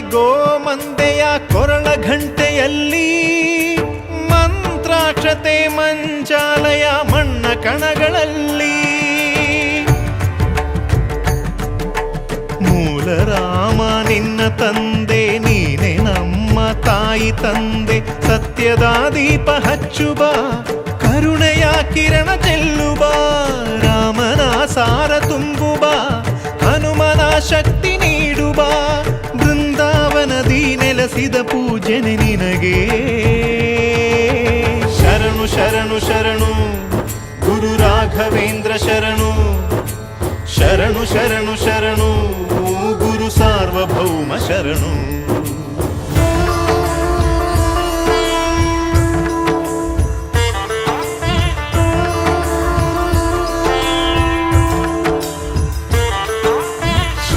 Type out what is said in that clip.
ಗೋಮಂದೆಯ ಕೊರಳ ಘಂಟೆಯಲ್ಲಿ ಮಂತ್ರಾಕ್ಷತೆ ಮಂಚಾಲಯ ಮಣ್ಣ ಕಣಗಳಲ್ಲಿ ಮೂಲ ರಾಮ ನಿನ್ನ ತಂದೆ ನೀನೆ ನಮ್ಮ ತಾಯಿ ತಂದೆ ಸತ್ಯದ ದೀಪ ಹಚ್ಚುಬ ಕರುಣೆಯ ಕಿರಣ ಚೆಲ್ಲುಬ ರಾಮನ ಸಾರ ತುಂಬುಬ ಹನುಮನ ಶಕ್ತಿ ನೀಡುಬ ಬೃಂದಾವನದಿ ನೆಲೆಸಿದ ಪೂಜನೆ ನಿನಗೆ ಶರಣು ಶರಣು ಶರಣು ಗುರು ರಾಘವೇಂದ್ರ ಶರಣು ಶರಣು ಶರಣು ಶರಣು ಗುರು ಸಾರ್ವಭೌಮ ಶರಣು.